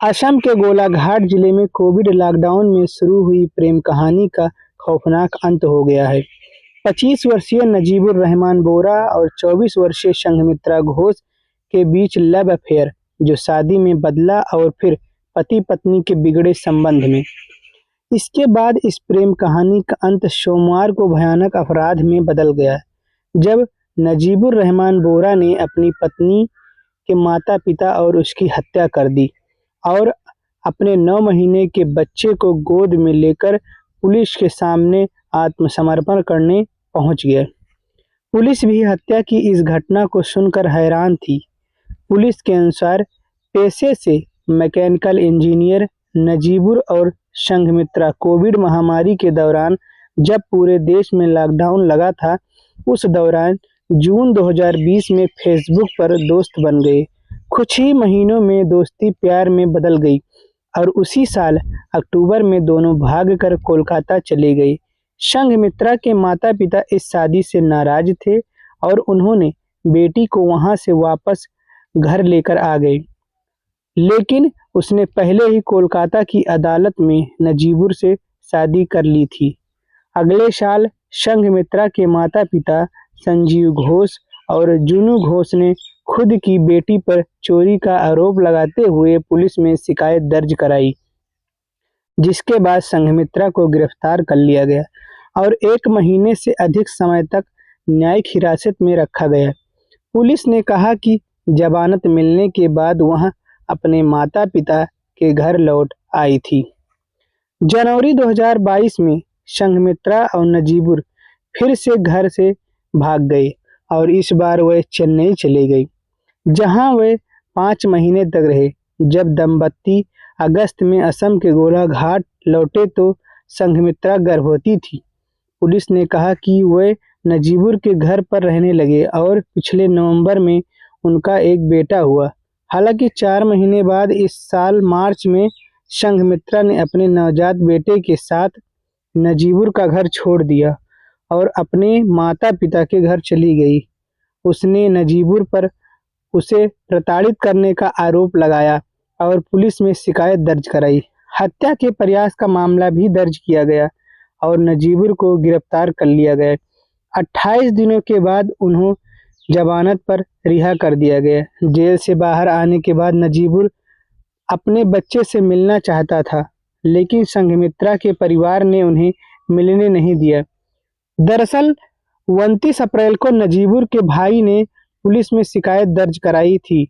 असम के गोलाघाट जिले में कोविड लॉकडाउन में शुरू हुई प्रेम कहानी का खौफनाक अंत हो गया है। 25 वर्षीय नजीबुर रहमान बोरा और 24 वर्षीय संघमित्रा घोष के बीच लव अफेयर जो शादी में बदला और फिर पति पत्नी के बिगड़े संबंध में। इसके बाद इस प्रेम कहानी का अंत सोमवार को भयानक अपराध में बदल गया, जब नजीबुर रहमान बोरा ने अपनी पत्नी के माता-पिता और उसकी हत्या कर दी और अपने 9 महीने के बच्चे को गोद में लेकर पुलिस के सामने आत्मसमर्पण करने पहुंच गया। पुलिस भी हत्या की इस घटना को सुनकर हैरान थी। पुलिस के अनुसार पेशे से मैकेनिकल इंजीनियर नजीबुर और संघमित्रा कोविड महामारी के दौरान, जब पूरे देश में लॉकडाउन लगा था, उस दौरान जून 2020 में फेसबुक पर दोस्त बन गए। कुछ ही महीनों में दोस्ती प्यार में बदल गई और उसी साल अक्टूबर में दोनों भागकर कोलकाता चले गए। संघमित्रा के माता-पिता इस शादी से नाराज थे और उन्होंने बेटी को वहां से वापस घर लेकर आ गए, लेकिन उसने पहले ही कोलकाता की अदालत में नजीबुर से शादी कर ली थी। अगले साल संघमित्रा के माता-पिता संजीव घोष और जुनू घोष ने खुद की बेटी पर चोरी का आरोप लगाते हुए पुलिस में शिकायत दर्ज कराई, जिसके बाद संघमित्रा को गिरफ्तार कर लिया गया और 1 महीने से अधिक समय तक न्यायिक हिरासत में रखा गया। पुलिस ने कहा कि जमानत मिलने के बाद वह अपने माता-पिता के घर लौट आई थी। जनवरी 2022 में संघमित्रा और नजीबुर फिर से घर से भाग गए और इस बार वे चेन्नई चले गई, जहां वे 5 महीने तक रहे। जब दंपति अगस्त में असम के गोलाघाट लौटे तो संघमित्रा गर्भवती थी। पुलिस ने कहा कि वे नजीबुर के घर पर रहने लगे और पिछले नवंबर में उनका एक बेटा हुआ। हालांकि 4 महीने बाद इस साल मार्च में संघमित्रा ने अपने नवजात बेटे के साथ नजीबुर का घर छोड़ दिया और अपने माता-पिता के घर चली गई। उसने नजीबुर पर उसे प्रताड़ित करने का आरोप लगाया और पुलिस में शिकायत दर्ज कराई। हत्या के प्रयास का मामला भी दर्ज किया गया और नजीबुर को गिरफ्तार कर लिया गया। 28 दिनों के बाद उन्हें जमानत पर रिहा कर दिया गया। जेल से बाहर आने के बाद नजीबुर अपने बच्चे से मिलना चाहता था, लेकिन संघमित्रा के परिवार ने उन्हें मिलने नहीं दिया। दरअसल 29 अप्रैल को नजीबुर के भाई ने पुलिस में शिकायत दर्ज कराई थी,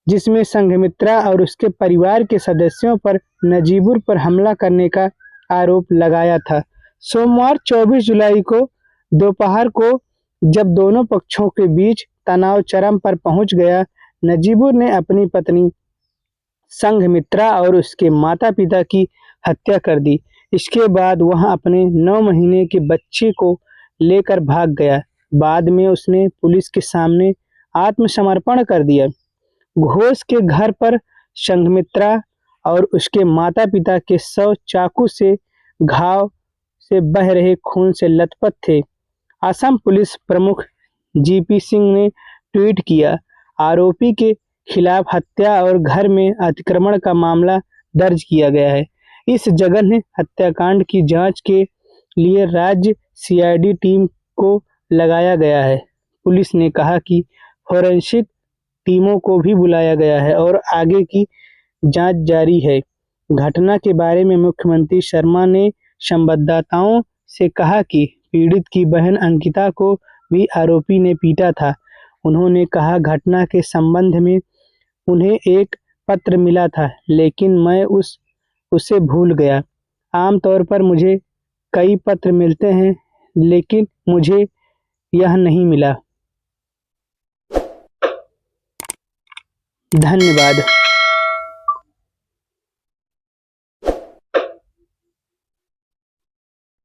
जिसमें संघमित्रा और उसके परिवार के सदस्यों पर नजीबुर पर हमला करने का आरोप लगाया था। सोमवार 24 जुलाई को दोपहर को जब दोनों पक्षों के बीच तनाव चरम पर पहुंच गया, नजीबुर ने अपनी पत्नी संघमित्रा और उसके माता-पिता की हत्या कर दी। इसके बाद वह अपने 9 महीने के बच्चे को लेकर भाग गया। बाद में उसने पुलिस के सामने आत्मसमर्पण कर दिया। घोष के घर पर संघमित्रा और उसके माता-पिता के शव चाकू से घाव से बह रहे खून से लथपथ थे। असम पुलिस प्रमुख जीपी सिंह ने ट्वीट किया, आरोपी के खिलाफ हत्या और घर में अतिक्रमण का मामला दर्ज किया गया है। इस जघन्य हत्याकांड की जांच के लिए राज्य सीआईडी टीम को लगाया गया है। पुलिस ने कहा कि फोरेंसिक टीमों को भी बुलाया गया है और आगे की जांच जारी है। घटना के बारे में मुख्यमंत्री शर्मा ने संवाददाताओं से कहा कि पीड़ित की बहन अंकिता को भी आरोपी ने पीटा था। उन्होंने कहा, घटना के संबंध में उन्हें एक पत्र मिला था, लेकिन मैं उसे भूल गया। आमतौर पर मुझे कई पत्र मिलते हैं, लेकिन मुझे यह नहीं मिला। धन्यवाद।